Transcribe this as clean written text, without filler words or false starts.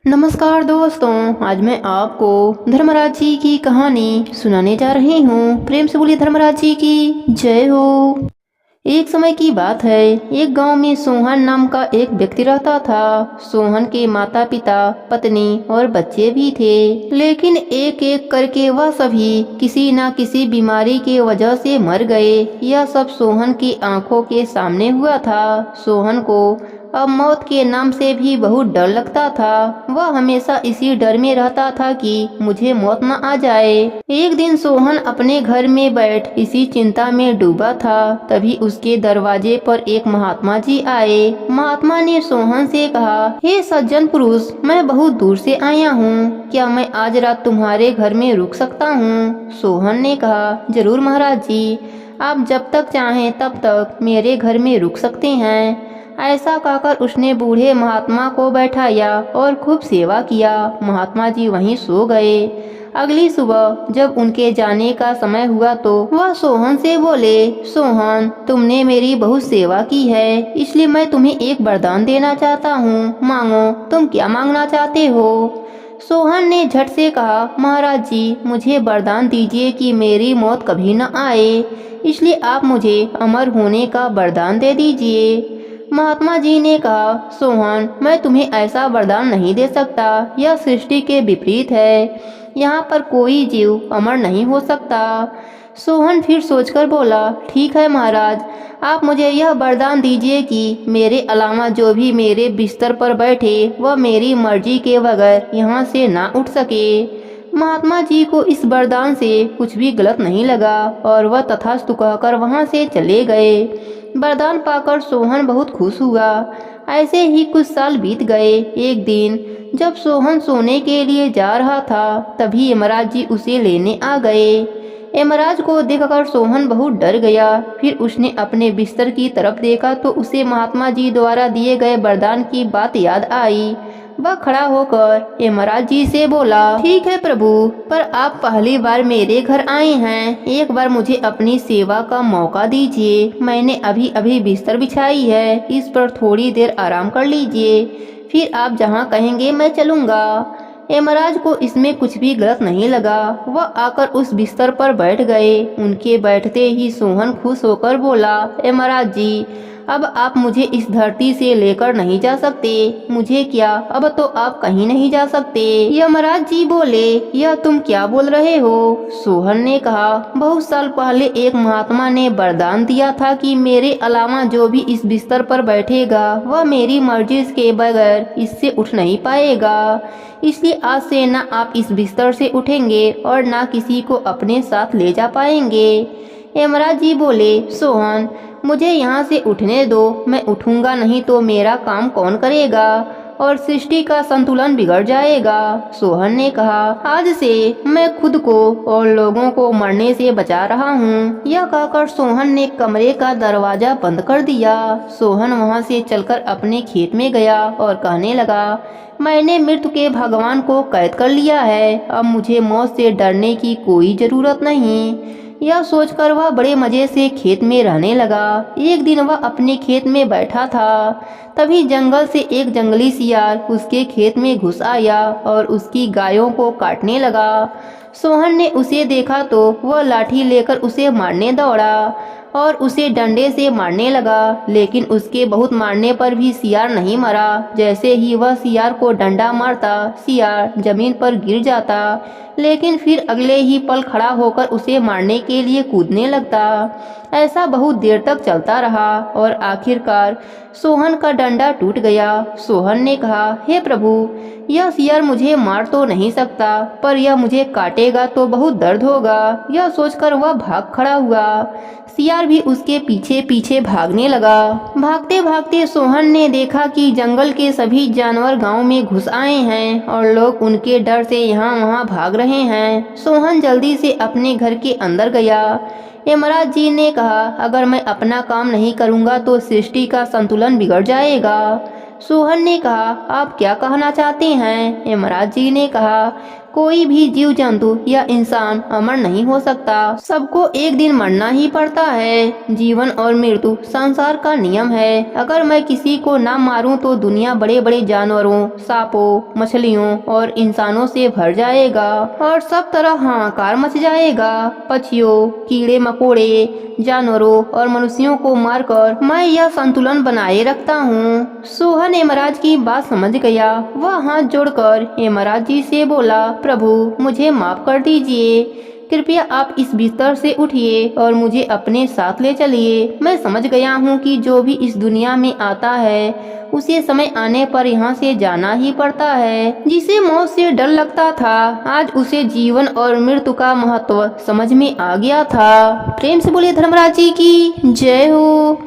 नमस्कार दोस्तों, आज मैं आपको धर्मराज जी की कहानी सुनाने जा रही हूँ। प्रेम से बोलिए धर्मराज जी की जय हो। एक समय की बात है, एक गांव में सोहन नाम का एक व्यक्ति रहता था। सोहन के माता पिता, पत्नी और बच्चे भी थे, लेकिन एक एक करके वह सभी किसी न किसी बीमारी की वजह से मर गए। यह सब सोहन की आंखों के सामने हुआ था। सोहन को अब मौत के नाम से भी बहुत डर लगता था। वह हमेशा इसी डर में रहता था कि मुझे मौत न आ जाए। एक दिन सोहन अपने घर में बैठ इसी चिंता में डूबा था। तभी उसके दरवाजे पर एक महात्मा जी आए। महात्मा ने सोहन से कहा, हे सज्जन पुरुष, मैं बहुत दूर से आया हूँ, क्या मैं आज रात तुम्हारे घर में रुक सकता हूँ? सोहन ने कहा, जरूर महाराज जी, आप जब तक चाहें तब तक मेरे घर में रुक सकते हैं। ऐसा कहकर उसने बूढ़े महात्मा को बैठाया और खूब सेवा किया। महात्मा जी वहीं सो गए। अगली सुबह जब उनके जाने का समय हुआ तो वह सोहन से बोले, सोहन, तुमने मेरी बहुत सेवा की है, इसलिए मैं तुम्हें एक वरदान देना चाहता हूँ। मांगो, तुम क्या मांगना चाहते हो? सोहन ने झट से कहा, महाराज जी, मुझे वरदान दीजिए कि मेरी मौत कभी न आए, इसलिए आप मुझे अमर होने का वरदान दे दीजिए। महात्मा जी ने कहा, सोहन, मैं तुम्हें ऐसा वरदान नहीं दे सकता, यह सृष्टि के विपरीत है। यहाँ पर कोई जीव अमर नहीं हो सकता। सोहन फिर सोचकर बोला, ठीक है महाराज, आप मुझे यह वरदान दीजिए कि मेरे अलावा जो भी मेरे बिस्तर पर बैठे वह मेरी मर्जी के बगैर यहाँ से ना उठ सके। महात्मा जी को इस वरदान से कुछ भी गलत नहीं लगा और वह तथास्तु कहकर वहाँ से चले गए। वरदान पाकर सोहन बहुत खुश हुआ। ऐसे ही कुछ साल बीत गए। एक दिन जब सोहन सोने के लिए जा रहा था, तभी यमराज जी उसे लेने आ गए। यमराज को देखकर सोहन बहुत डर गया। फिर उसने अपने बिस्तर की तरफ देखा तो उसे महात्मा जी द्वारा दिए गए वरदान की बात याद आई। वह खड़ा होकर यमराज जी से बोला, ठीक है प्रभु, पर आप पहली बार मेरे घर आए हैं, एक बार मुझे अपनी सेवा का मौका दीजिए। मैंने अभी अभी बिस्तर बिछाई है, इस पर थोड़ी देर आराम कर लीजिए, फिर आप जहाँ कहेंगे मैं चलूँगा। यमराज को इसमें कुछ भी गलत नहीं लगा। वह आकर उस बिस्तर पर बैठ गए। उनके बैठते ही सोहन खुश होकर बोला, यमराज जी, अब आप मुझे इस धरती से लेकर नहीं जा सकते। मुझे क्या, अब तो आप कहीं नहीं जा सकते। यमराज जी बोले, यह तुम क्या बोल रहे हो? सोहन ने कहा, बहुत साल पहले एक महात्मा ने वरदान दिया था कि मेरे अलावा जो भी इस बिस्तर पर बैठेगा वह मेरी मर्जी के बगैर इससे उठ नहीं पाएगा। इसलिए आज से न आप इस बिस्तर से उठेंगे और न किसी को अपने साथ ले जा पाएंगे। यमराज जी बोले, सोहन, मुझे यहाँ से उठने दो, मैं उठूंगा नहीं तो मेरा काम कौन करेगा और सृष्टि का संतुलन बिगड़ जाएगा। सोहन ने कहा, आज से मैं खुद को और लोगों को मरने से बचा रहा हूँ। यह कहकर सोहन ने कमरे का दरवाजा बंद कर दिया। सोहन वहाँ से चलकर अपने खेत में गया और कहने लगा, मैंने मृत्यु के भगवान को कैद कर लिया है, अब मुझे मौत से डरने की कोई जरूरत नहीं। यह सोचकर वह बड़े मजे से खेत में रहने लगा। एक दिन वह अपने खेत में बैठा था, तभी जंगल से एक जंगली सियार उसके खेत में घुस आया और उसकी गायों को काटने लगा। सोहन ने उसे देखा तो वह लाठी लेकर उसे मारने दौड़ा और उसे डंडे से मारने लगा, लेकिन उसके बहुत मारने पर भी सियार नहीं मरा। जैसे ही वह सियार को डंडा मारता, सियार जमीन पर गिर जाता, लेकिन फिर अगले ही पल खड़ा होकर उसे मारने के लिए कूदने लगता। ऐसा बहुत देर तक चलता रहा और आखिरकार सोहन का डंडा टूट गया। सोहन ने कहा, हे प्रभु, यह सियार मुझे मार तो नहीं सकता, पर यह मुझे काटेगा तो बहुत दर्द होगा। यह सोचकर वह भाग खड़ा हुआ। सियार भी उसके पीछे पीछे भागने लगा। भागते भागते सोहन ने देखा कि जंगल के सभी जानवर गांव में घुस आए हैं और लोग उनके डर से यहाँ वहाँ भाग रहे हैं। सोहन जल्दी से अपने घर के अंदर गया। यमराज जी ने कहा, अगर मैं अपना काम नहीं करूँगा तो सृष्टि का संतुलन बिगड़ जाएगा। सोहन ने कहा, आप क्या कहना चाहते हैं? यमराज जी ने कहा, कोई भी जीव जंतु या इंसान अमर नहीं हो सकता। सबको एक दिन मरना ही पड़ता है। जीवन और मृत्यु संसार का नियम है। अगर मैं किसी को ना मारूं तो दुनिया बड़े बड़े जानवरों, सांपों, मछलियों और इंसानों से भर जाएगा और सब तरह हाहाकार मच जाएगा। पक्षियों, कीड़े मकोड़े, जानवरों और मनुष्यों को मारकर मैं यह संतुलन बनाए रखता हूँ। सोहन यमराज की बात समझ गया। वह हाथ जोड़कर यमराज जी से बोला, प्रभु मुझे माफ कर दीजिए। कृपया आप इस बिस्तर से उठिए और मुझे अपने साथ ले चलिए। मैं समझ गया हूँ कि जो भी इस दुनिया में आता है उसे समय आने पर यहाँ से जाना ही पड़ता है। जिसे मौत से डर लगता था आज उसे जीवन और मृत्यु का महत्व समझ में आ गया था। प्रेम से बोलिए धर्मराज जी की जय हो।